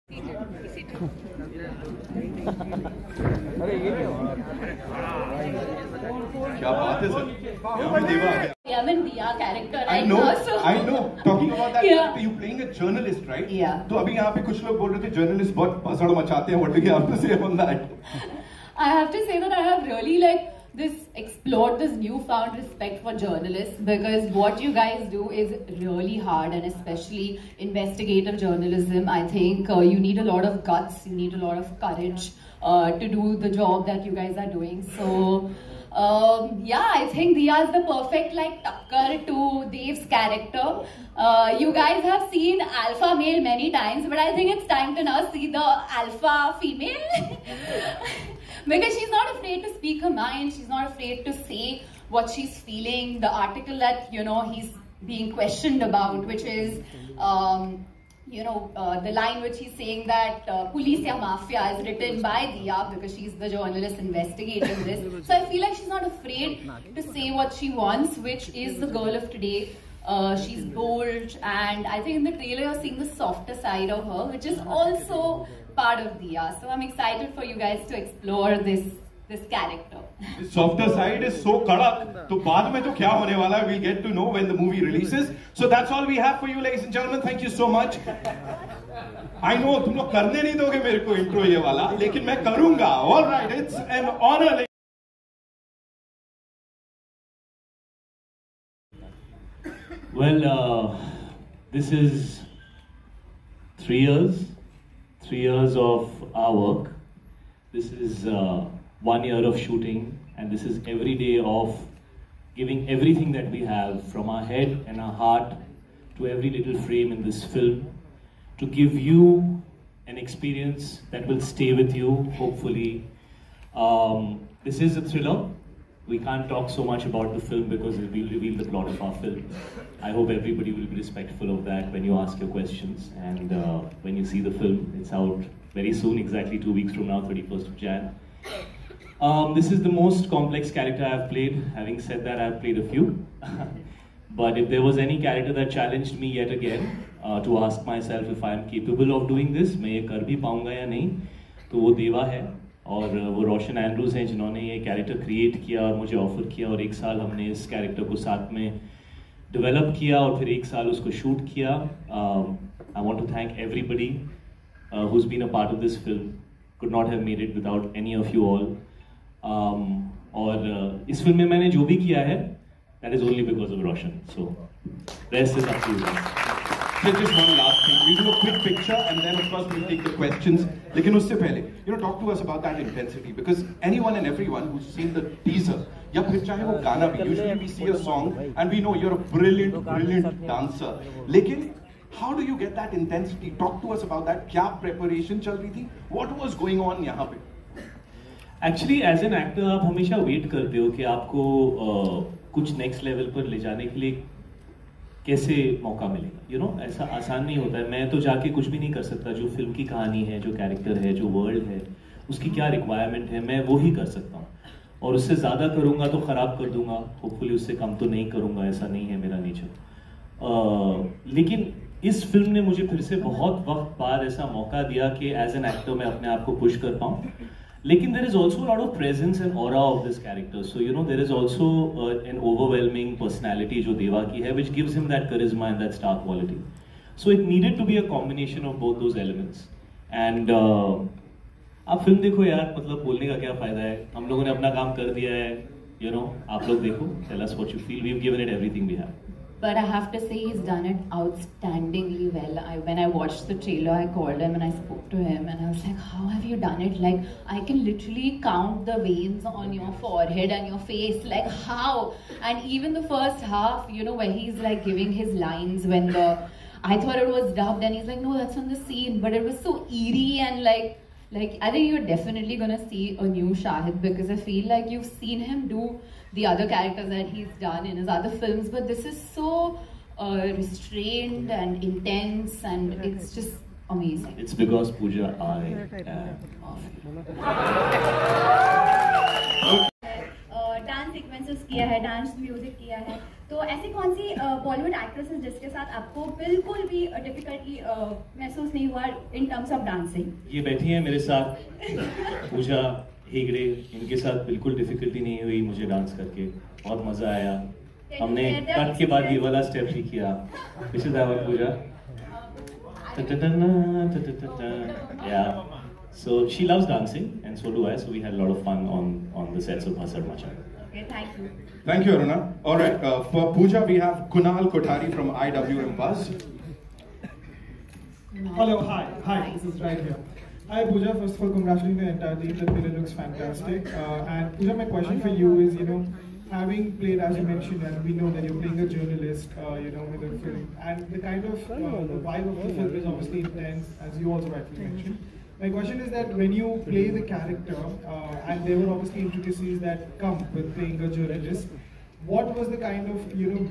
अरे ये क्या बात है सर? देवा आ गया. Yaman Diya character I right know, now, so I know. Talking about that, Yeah. you playing a journalist, right? Yeah. तो अभी यहाँ पे कुछ लोग बोल रहे थे journalist बहुत भसड़ मचाते हैं. What do you have to say on that? I have to say that I have really explored this newfound respect for journalists, because what you guys do is really hard, and especially investigative journalism. I think you need a lot of guts, you need a lot of courage to do the job that you guys are doing. So yeah, I think Diya is the perfect takkar to Dev's character. You guys have seen alpha male many times, but I think it's time to now see the alpha female. Because she's not afraid to speak her mind, she's not afraid to say what she's feeling. The article that, he's being questioned about, which is, the line which he's saying that police ya mafia is written by Diya, because she's the journalist investigating this. So I feel like she's not afraid to say what she wants, which is the girl of today. She's bold, and I think in the trailer you're seeing the softer side of her, which is also part of Diya. So I'm excited for you guys to explore this character. The softer side is so kadak. तो बाद में तो क्या होने वाला है? We'll get to know when the movie releases. So that's all we have for you, ladies and gentlemen. Thank you so much. I know तुम लोग करने नहीं दोगे मेरे को intro ये वाला, लेकिन मैं करूँगा. All right, it's an honor. Well, this is 3 years. 3 years of our work. This is 1 year of shooting, and this is every day of giving everything that we have, from our head and our heart to every little frame in this film, to give you an experience that will stay with you, hopefully. This is a thriller. We can't talk so much about the film because it will reveal the plot of our film. I hope everybody will be respectful of that when you ask your questions, and when you see the film. It's out very soon, exactly 2 weeks from now, 31st of Jan. This is the most complex character I've played. Having said that, I've played a few. But if there was any character that challenged me yet again to ask myself if I am capable of doing this, मैं ये कर भी पाऊंगा या नहीं, तो वो देवा है. और वो रोशन एंड्रूज हैं जिन्होंने ये कैरेक्टर क्रिएट किया और मुझे ऑफर किया, और 1 साल हमने इस कैरेक्टर को साथ में डेवलप किया और फिर 1 साल उसको शूट किया. I want to thank everybody who's been a part of this film. Could not have made it without any of you all. और इस फिल्म में मैंने जो भी किया है, that is only because of Roshan. So rest is up to you guys. Just one last thing. We'll do a quick picture and then of course we'll take the questions. लेकिन उससे पहले, talk to us about that intensity, because anyone and everyone who's seen the teaser, या फिर चाहे वो गाना भी, usually we see a song and we know you're a brilliant dancer. लेकिन how do you get that intensity? Talk to us about that. क्या preparation चल रही थी? What was going on यहाँ पे? Actually, as an actor, आप हमेशा wait करते हो कि आपको कुछ नेक्स्ट लेवल पर ले जाने के लिए कैसे मौका मिलेगा. ऐसा आसान नहीं होता है. मैं तो जाके कुछ भी नहीं कर सकता. जो फिल्म की कहानी है, जो कैरेक्टर है, जो वर्ल्ड है, उसकी क्या रिक्वायरमेंट है, मैं वो ही कर सकता हूँ. और उससे ज़्यादा करूँगा तो ख़राब कर दूंगा. होपफुली उससे कम तो नहीं करूँगा. ऐसा नहीं है मेरा नेचर. लेकिन इस फिल्म ने मुझे फिर से बहुत वक्त बाद ऐसा मौका दिया कि एज एन एक्टर मैं अपने आप को पुश कर पाऊँ. लेकिन there is also a lot of presence and aura of this character. So there is also an overwhelming personality जो देवा की है, which gives him that charisma and that star quality. So it needed to be a combination of both those elements. And आप film देखो यार, मतलब बोलने का क्या फायदा है. हम लोगों ने अपना काम कर दिया है. आप लोग देखो. Tell us what you feel. We've given it everything we have. But I have to say he's done it outstandingly well. When I watched the trailer, I called him and I spoke to him and I was like, how have you done it? Like, I can literally count the veins on your forehead and your face. Like, how? And even the first half, where he's like giving his lines I thought it was dubbed and he's like, no, that's on the scene. But it was so eerie and like I think you're definitely gonna see a new Shahid, because I feel like you've seen him do the other characters that he's done in his other films, but this is so restrained and intense, and it's just amazing. It's because Pooja, I am dance sequences किया है, dance music किया है. तो ऐसी कौन सी Bollywood actresses जिसके साथ आपको बिल्कुल भी डिफिकल्टी महसूस नहीं हुआ इन टर्म्स ऑफ डांसिंग? ये बैठी हैं मेरे साथ पूजा हेगड़े, इनके साथ बिल्कुल डिफिकल्टी नहीं हुई मुझे डांस करके, बहुत मजा आया। हमने कट के बाद ये वाला स्टेप भी किया, which is our puja. Yeah, so she loves dancing and so do I, so we had a lot of fun on the sets of Bhasar Machan. Okay, thank you. Thank you, Aruna. All right, for Pooja, we have Kunal Kothari from IWM Buzz. Hello, hi, this is right here. Hi, Pooja. First of all, congratulating the entire team. The trailer looks fantastic. And Pooja, my question for you is, having played, as you mentioned, and we know that you're playing a journalist, with a film, and the kind of the vibe of the film is obviously intense, as you also rightly mentioned. My question is that when you play the character, and there were obviously intricacies that come with playing a journalist, what was the kind of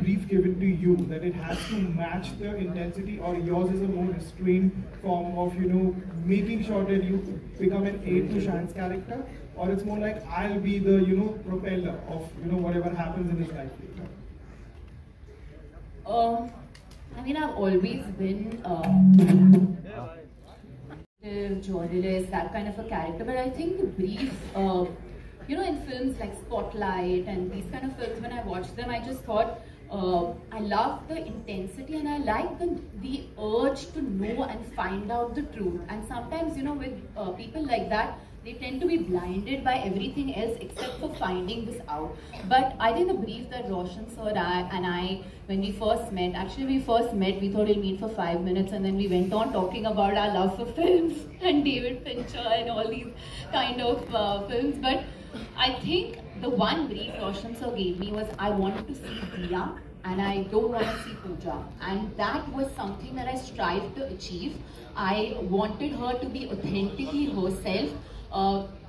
brief given to you that it has to match the intensity, or yours is a more restrained form of making sure that you become an aid to Shan's character, or it's more like I'll be the propeller of whatever happens in his life later? I mean, I've always been journalist, that kind of a character, but I think the brief, in films like Spotlight and these kind of films, when I watched them, I just thought, I love the intensity and I like the urge to know and find out the truth. And sometimes, with people like that, they tend to be blinded by everything else except for finding this out. But I think the brief that Roshan sir and I, when we first met, we thought we'll meet for 5 minutes, and then we went on talking about our love for films and David Fincher and all these kind of films. But I think the one brief Roshan sir gave me was, I wanted to see Diya and I don't want to see Pooja. And that was something that I strived to achieve. I wanted her to be authentically herself.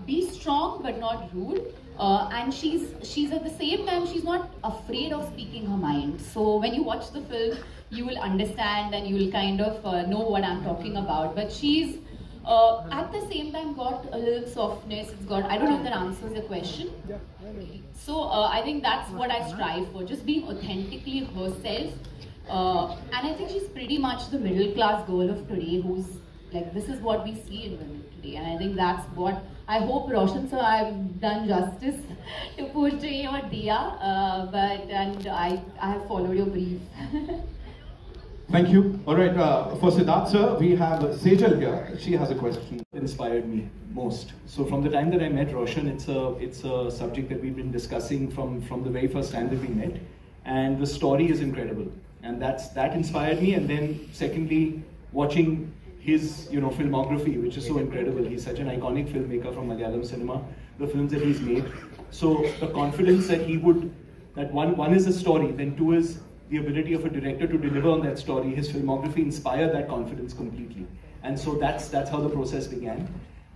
Be strong but not rude, and she's at the same time, she's not afraid of speaking her mind. So when you watch the film, you will understand and you will kind of know what I'm talking about. But she's at the same time got a little softness. It's got, I don't know if that answers your question. So I think that's what I strive for, just being authentically herself. And I think she's pretty much the middle class girl of today, who's like, this is what we see in women today. And I think that's what I hope, Roshan sir, I've done justice to portray or Diya, and I have followed your brief. Thank you. All right, for Siddharth sir, we have Sejal here. She has a question. Inspired me most. So from the time that I met Roshan, it's a subject that we've been discussing from the very first time that we met, and the story is incredible, and that inspired me. And then secondly, watching his filmography, which is so incredible. He's such an iconic filmmaker from Malayalam cinema, the films that he's made. So the confidence that he would, that one is a story, then two is the ability of a director to deliver on that story. His filmography inspired that confidence completely. And so that's how the process began.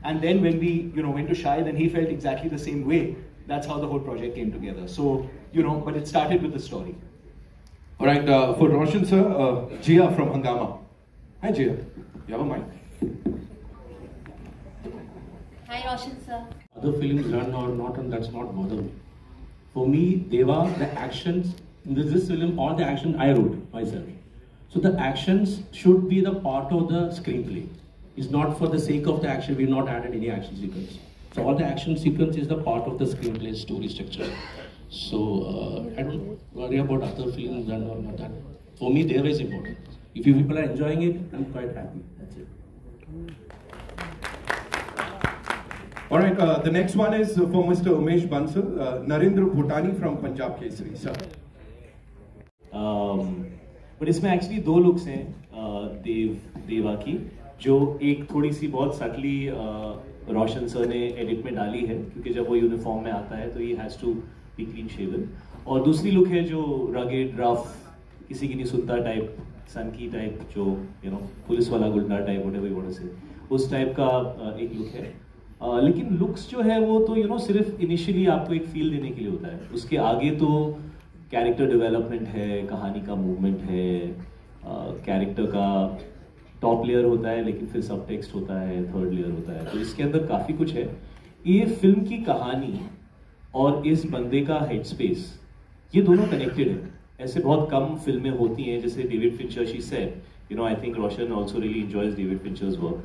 And then when we went to Shai, then he felt exactly the same way. That's how the whole project came together. So, but it started with the story. All right, for Roshan sir, Jia from Hungama. Hi Jia. You have a mic. Hi, Roshan sir. Other films run or not run, that's not bother me. For me, Deva, the actions, in this film, all the action I wrote myself. So the actions should be the part of the screenplay. It's not for the sake of the action, we've not added any action sequence. So all the action sequence is the part of the screenplay story structure. So I don't worry about other films run or not that. For me, Deva is important. If you people are enjoying it, I'm quite happy. That's it. All right, the next one is for Mr. Umesh Bansal, Narendra Bhutani from Punjab Kesari, sir. But इसमें actually दो looks हैं देवा की, जो एक थोड़ी सी बहुत subtly रोशन sir ने एडिट में डाली है, क्योंकि जब वो यूनिफॉर्म में आता है तो he has to be clean shaven, और दूसरी लुक है जो रगेड रफ, किसी की नहीं सुनता टाइप, सनकी टाइप, जो पुलिस वाला गुंडा type, whatever you want to say, उस टाइप का एक लुक है. लेकिन लुक्स जो है वो तो सिर्फ इनिशियली आपको एक फील देने के लिए होता है. उसके आगे तो कैरेक्टर डेवलपमेंट है, कहानी का मूवमेंट है, कैरेक्टर का टॉप लेयर होता है, लेकिन फिर सब टेक्स्ट होता है, थर्ड लेयर होता है, तो इसके अंदर काफ़ी कुछ है. ये फिल्म की कहानी और इस बंदे का हेड स्पेस, ये दोनों कनेक्टेड है. ऐसे बहुत कम फिल्में होती हैं जैसे David Fincher, she said, you know, I think Roshan also really enjoys David Fincher's work.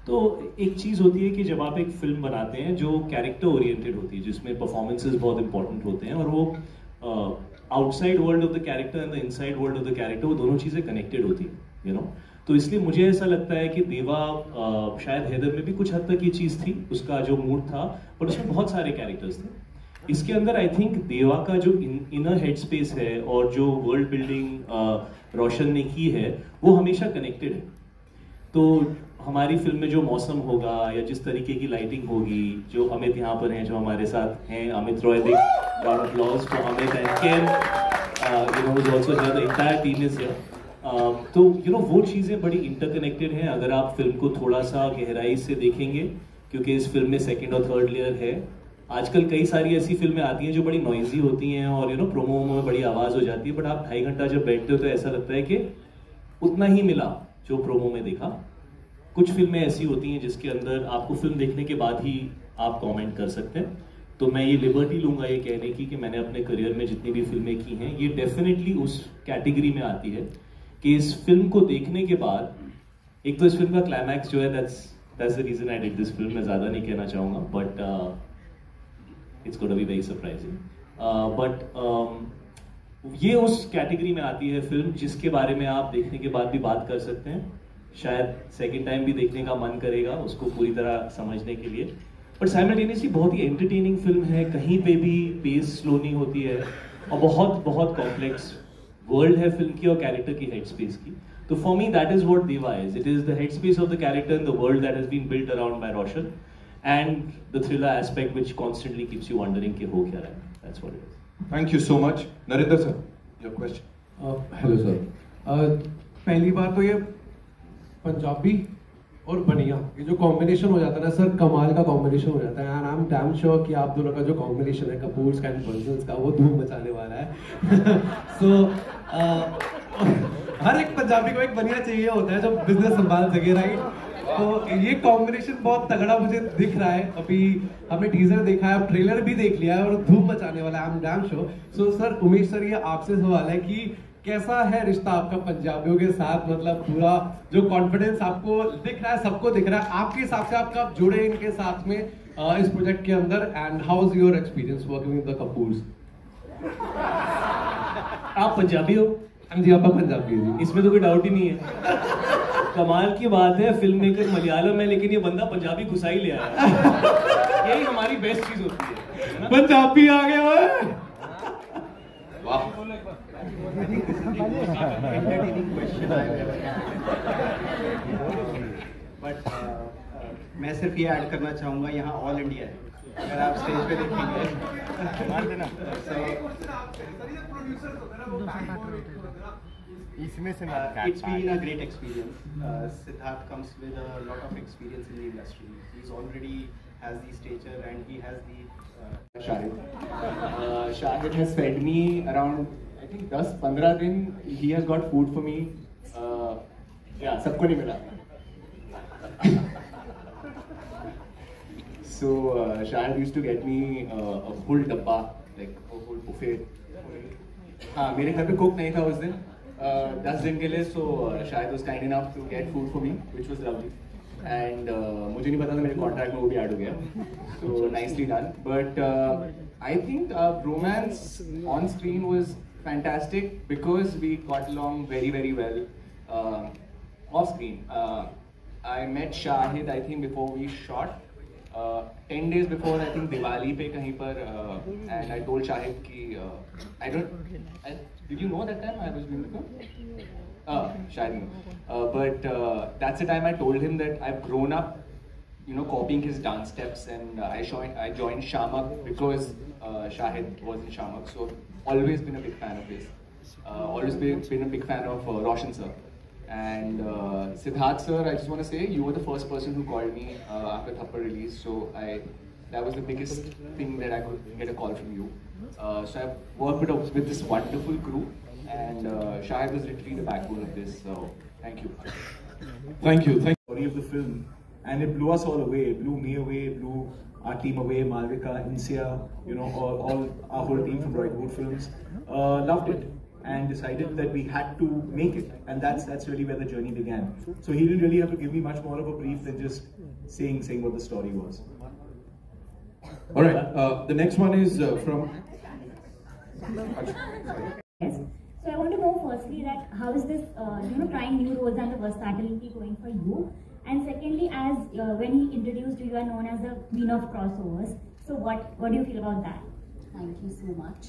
तो एक चीज़ होती है कि जब आप एक फिल्म बनाते हैं जो कैरेक्टर ओरिएंटेड होती है, जिसमें परफॉर्मेंसेस बहुत इंपॉर्टेंट होते हैं और वो outside world of the character and the inside world of the character, वो दोनों चीज़ें कनेक्टेड होती हैं, यू नो। तो इसलिए मुझे ऐसा लगता है कि देवा, शायद हैदर में भी कुछ हद तक ये चीज़ थी, उसका जो मूड था, पर उसमें बहुत सारे कैरेक्टर्स थे। इसके अंदर आई थिंक देवा का जो इनर हेड स्पेस है और जो वर्ल्ड बिल्डिंग रोशन ने की है वो हमेशा कनेक्टेड है। तो हमारी फिल्म में जो मौसम होगा या जिस तरीके की लाइटिंग होगी, जो अमित यहाँ पर हैं, जो हमारे साथ हैं, Amit Roy, big round of applause for Amit and Ken, you know, who also here, the entire team is here. तो यू नो वो चीज़ें बड़ी इंटरकनेक्टेड हैं अगर आप फिल्म को थोड़ा सा गहराई से देखेंगे, क्योंकि इस फिल्म में सेकेंड और थर्ड लेयर है। आजकल कई सारी ऐसी फिल्में आती हैं जो बड़ी नॉइजी होती हैं और यू नो प्रोमो में बड़ी आवाज़ हो जाती है, बट आप 2.5 घंटा जब बैठते हो तो ऐसा लगता है कि उतना ही मिला जो प्रोमो में देखा। कुछ फिल्में ऐसी होती हैं जिसके अंदर आपको फिल्म देखने के बाद ही आप कमेंट कर सकते हैं। तो मैं ये लिबर्टी लूंगा ये कहने की कि मैंने अपने करियर में जितनी भी फिल्में की हैं ये डेफिनेटली उस कैटेगरी में आती है कि इस फिल्म को देखने के बाद, एक तो इस फिल्म का क्लाइमैक्स जो है, that's the reason I did this film. मैं ज़्यादा नहीं कहना चाहूँगा, but it's gonna be very surprising, but ये उस कैटेगरी में आती है फिल्म जिसके बारे में आप देखने के बाद भी बात कर सकते हैं, शायद सेकंड टाइम भी देखने का मन करेगा उसको पूरी तरह समझने के लिए। बट साइमल्टेनियसली बहुत ही एंटरटेनिंग फिल्म है, कहीं पे भी पेस स्लो नहीं होती है और बहुत बहुत कॉम्प्लेक्स वर्ल्ड है फिल्म की और कैरेक्टर की हेड स्पेस की। तो for me that is what Deva is, it is the head space of the character in the world that has been built around by Roshan and the thriller aspect which constantly keeps you wondering कि हो क्या रहा है। That's what it is. Thank you so much. Narendra sir, your question. Hello sir, पहली बात तो ये पंजाबी और बनिया, ये जो कॉम्बिनेशन हो जाता है ना सर, कमाल का कॉम्बिनेशन हो जाता है। And I am damn sure कि आप दोनों का जो कॉम्बिनेशन है कपूर्स एंड बंजल्स का, वो धूम मचाने वाला है। सो हर एक पंजाबी को एक बनिया चाहिए होता है जो बिजनेस संभाल सके, राइट? तो ये कॉम्बिनेशन बहुत तगड़ा मुझे दिख रहा है। अभी हमने टीजर देखा है, ट्रेलर भी देख लिया है और धूम मचाने वाला है, I am damn sure. So sir, Umesh sir, ये आपसे सवाल है कि कैसा है रिश्ता आपका पंजाबियों के साथ? मतलब पूरा जो कॉन्फिडेंस आपको दिख रहा है, सबको दिख रहा है, आपके हिसाब से आप कब जुड़े इनके साथ में इस प्रोजेक्ट के अंदर? And how is your experience working with the Kapoors? आप पंजाबी हो? हाँ जी, आप पंजाबी है जी। इसमें तो कोई डाउट ही नहीं है। कमाल की बात है, फिल्म मेकर मलयालम है लेकिन ये बंदा पंजाबी घुसा ही ले आया। यही हमारी बेस्ट चीज होती है ना? पंजाबी आ गया है। वाह। बट मैं सिर्फ ये ऐड करना चाहूँगा, यहाँ ऑल इंडिया है, अगर आप स्टेज पे देखेंगे मार देना। इसमें से it's been a great experience. Siddharth comes with a lot of experience in the industry. He's already has the stature and he has the Shahid. Shahid has fed me around I think 10-15 दिन. He has got food for me. Yeah, सबको नहीं मिला. So Shahid used to get me a full dabba, like a full buffet. हाँ, मेरे घर पे cook नहीं था उस दिन 10 दिन के लिए, so शायद was kind enough to get food for me, which was lovely. And मुझे नहीं पता था मेरे कॉन्ट्रैक्ट में वो भी ऐड हो गया, so nicely done. But I think romance on screen was fantastic because we got along very very well off screen. I met Shahid I think before we shot. 10 days before I think Diwali पे कहीं पर and I told Shahid कि did you know that time I was doing the film? Shahid knew. But that's the time I told him that I've grown up, you know, copying his dance steps, and I joined Shamak because Shahid was in Shamak, so always been a big fan of his. Always been a big fan of Roshan sir. And Siddharth sir, I just want to say you were the first person who called me after Thappad release, so that was the biggest thing that I could get a call from you. So I've worked with this wonderful crew, and Shahid was literally the backbone of this. So thank you. Thank you. Story of the film, and it blew us all away. It blew me away. It blew our team away. Malvika, Insia, you know, all our whole team from Roy Good Films loved it. and decided that we had to make it, and that's really where the journey began. So he didn't really have to give me much more of a brief than just saying what the story was. All right, the next one is from. Yes. So I want to know firstly that how is this, trying new roles and the versatility going for you? And secondly, as when he introduced you, you are known as the queen of crossovers. So what do you feel about that? Thank you so much.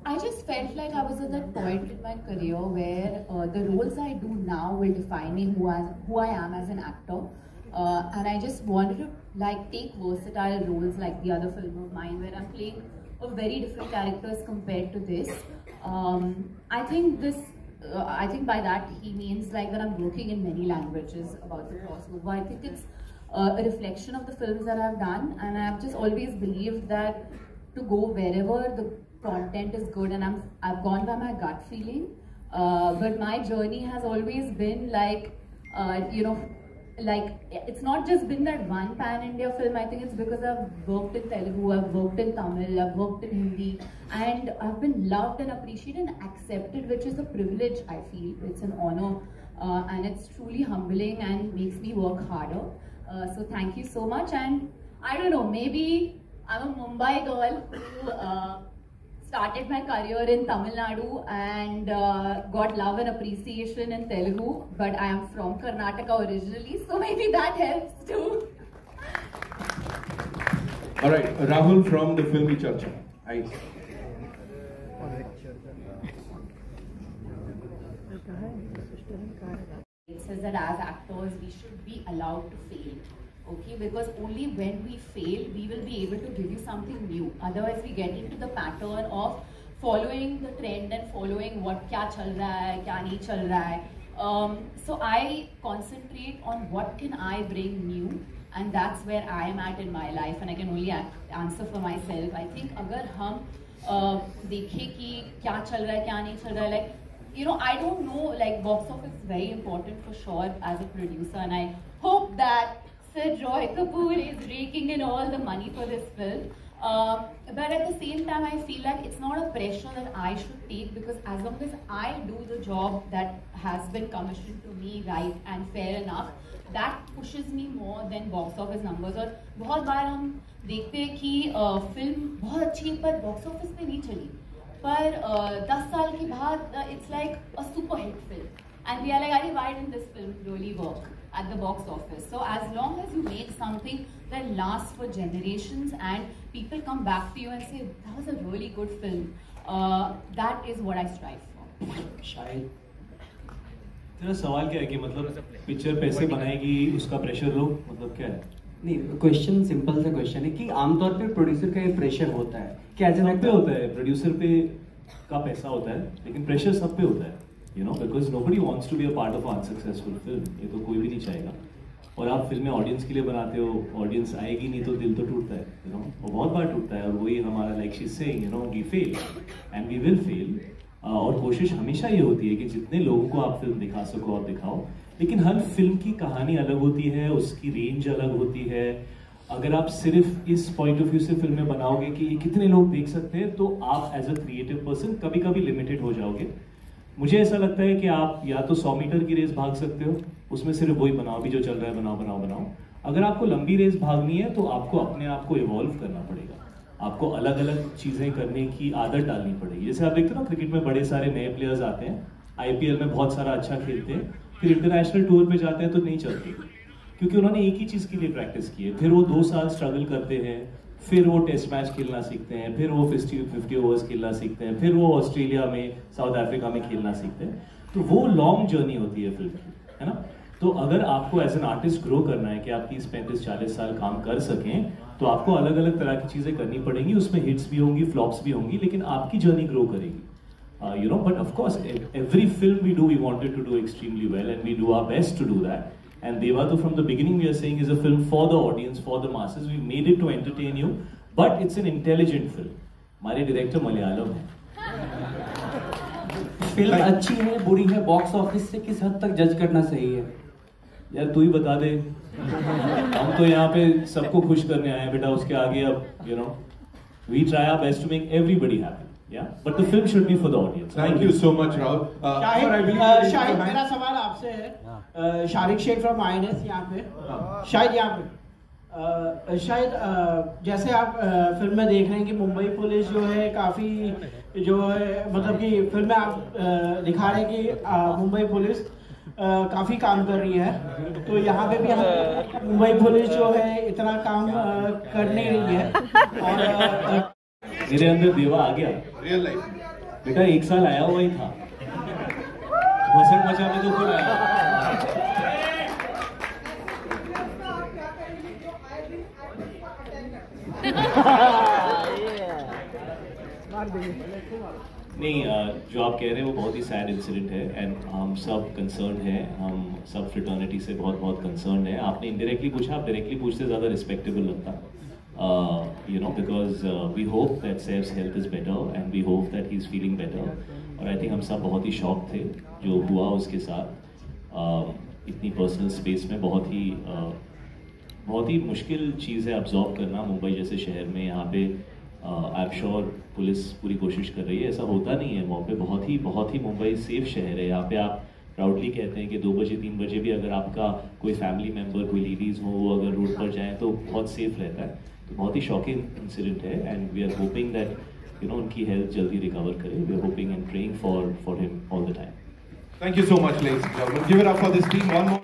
I just felt like I was at that point in my career where the roles I do now will define me who I am as an actor. And I just wanted to take versatile roles like the other film of mine where I'm playing of very different characters compared to this. I think by that he means that I'm working in many languages about the crossover. I think it's a reflection of the films that I've done, and I've just always believed that to go wherever the content is good, and I've gone by my gut feeling. But my journey has always been it's not just been that one pan-India film. I think it's because I've worked in Telugu, I've worked in Tamil, I've worked in Hindi, and I've been loved and appreciated and accepted, which is a privilege, I feel. It's an honor, and it's truly humbling and makes me work harder. So thank you so much, and I don't know, maybe I'm a Mumbai girl who started my career in Tamil Nadu and got love and appreciation in Telugu, but I am from Karnataka originally, so maybe that helps too. All right, Rahul from the Filmy Charcha. Hi. It says that as actors, we should be allowed to fail. Okay, because only when we fail, we will be able to give you something new. Otherwise, we get into the pattern of following the trend and following what kya chal raha hai, kya nahi chal raha hai. So I concentrate on what can I bring new, and that's where I am at in my life, and I can only answer for myself. I think agar hum dekhe ki kya chal raha hai, kya nahi chal raha hai, I don't know, box office is very important for sure as a producer, and I hope that Sir Roy Kapoor is raking in all the money for this film. But at the same time, I feel like it's not a pressure that I should take, because as long as I do the job that has been commissioned to me right and fair enough, that pushes me more than box office numbers. और बहुत बार हम देखते हैं कि film बहुत अच्छी है पर बॉक्स ऑफिस पे नहीं चली, पर 10 साल के बाद it's like a super hit film, and we are like, why didn't this film really work at the box office? So as long as you make something that lasts for generations and people come back to you and say that was a really good film, that is what I strive for. शायद तेरा सवाल क्या है कि मतलब picture पैसे बनाएगी उसका प्रेशर लो, मतलब क्या है? नहीं, क्वेश्चन सिंपल सा क्वेश्चन है कि आमतौर पे प्रोड्यूसर का ये प्रेशर होता है क्या? सब पे होता है, प्रोड्यूसर पे का पैसा होता है, लेकिन प्रेशर सब पे होता है, because nobody wants to be a part of an unsuccessful film. ये तो कोई भी नहीं चाहेगा. और आप फिल्में ऑडियंस के लिए बनाते हो, ऑडियंस आएगी नहीं तो दिल तो टूटता है, और बहुत बार टूटता है, और वही हमारा like she is saying, we fail and we will fail. और कोशिश हमेशा ये होती है कि जितने लोगों को आप फिल्म दिखा सको आप दिखाओ, लेकिन हर फिल्म की कहानी अलग होती है, उसकी रेंज अलग होती है. अगर आप सिर्फ इस पॉइंट ऑफ व्यू से फिल्में बनाओगे कि कितने लोग देख सकते हैं, तो आप एज अ क्रिएटिव पर्सन कभी कभी लिमिटेड हो जाओगे. मुझे ऐसा लगता है कि आप या तो 100 मीटर की रेस भाग सकते हो, उसमें सिर्फ वही बनाओ, भी जो चल रहा है बनाओ बनाओ बनाओ. अगर आपको लंबी रेस भागनी है तो आपको अपने आप को इवॉल्व करना पड़ेगा, आपको अलग अलग चीजें करने की आदत डालनी पड़ेगी. जैसे आप देखते हो ना, क्रिकेट में बड़े सारे नए प्लेयर्स आते हैं, IPL में बहुत सारा अच्छा खेलते हैं, फिर इंटरनेशनल टूर पे जाते हैं तो नहीं चलते, क्योंकि उन्होंने एक ही चीज के लिए प्रैक्टिस की है. फिर वो 2 साल स्ट्रगल करते हैं, फिर वो टेस्ट मैच खेलना सीखते हैं, फिर वो 50 ओवर्स खेलना सीखते हैं, फिर वो ऑस्ट्रेलिया में, साउथ अफ्रीका में खेलना सीखते हैं. तो वो लॉन्ग जर्नी होती है फिल्म की, है ना. तो अगर आपको एज एन आर्टिस्ट ग्रो करना है कि आप 30-35-40 साल काम कर सकें, तो आपको अलग अलग तरह की चीजें करनी पड़ेंगी. उसमें हिट्स भी होंगी, फ्लॉप्स भी होंगी, लेकिन आपकी जर्नी ग्रो करेगी. But of course, every film we do, we wanted to do extremely well, and we do our best to do that. And Devadu, from the beginning, we are saying is a film for the audience, for the masses. We made it to entertain you, but it's an intelligent film. हमारे director Malayalam है. Film अच्छी है बुरी है, box office से किस हद तक जज करना सही है? यार तू ही बता दे. हम तो यहाँ पे सबको खुश करने आए हैं बेटा, उसके आगे अब we try our best to make everybody happy. Yeah, but the film should be for the audience. Thank you so much, Rahul. Shahid मेरा सवाल आपसे है, शारिक शेख फ्रॉम INS यहाँ पे, शायद यहाँ पे, शायद जैसे आप फिल्म में देख रहे हैं कि मुंबई पुलिस जो है काफ़ी जो है मतलब कि फिल्म में आप दिखा रहे हैं कि मुंबई पुलिस काफ़ी काम कर रही है, तो यहाँ पे भी हम मुंबई पुलिस जो है इतना काम कर नहीं रही है और मेरे अंदर देवा आ गया रियल लाइफ बेटा, 1 साल आया हुआ ही था, भसड़ मचा में तो खुद आया। नहीं, जो आप कह रहे हैं वो बहुत ही सैड इंसिडेंट है एंड हम सब कंसर्न है, हम सब फ्रेटर्निटी से बहुत बहुत कंसर्न है। आपने इनडायरेक्टली पूछा, आप डायरेक्टली पूछते ज़्यादा रिस्पेक्टेबल लगता, you know, because we hope that Saif's health is better and we hope that he's feeling better. और I think हम सब बहुत ही शॉक थे जो हुआ उसके साथ। इतनी पर्सनल स्पेस में बहुत ही मुश्किल चीज़ है अब्जॉर्ब करना मुंबई जैसे शहर में। यहाँ पे आई एम श्योर पुलिस पूरी कोशिश कर रही है, ऐसा होता नहीं है वहाँ पे। बहुत ही मुंबई सेफ शहर है। यहाँ पे आप प्राउडली कहते हैं कि 2 बजे 3 बजे भी अगर आपका कोई फैमिली मेम्बर, कोई लेडीज़ हो, वो अगर रोड पर जाएँ तो बहुत सेफ रहता है। तो बहुत ही शॉकिंग इंसिडेंट है and we are hoping that you know उनकी हेल्थ जल्दी रिकवर करे। We are hoping and praying for him all the time. Thank you so much, ladies and gentlemen. Give it up for this team. One more.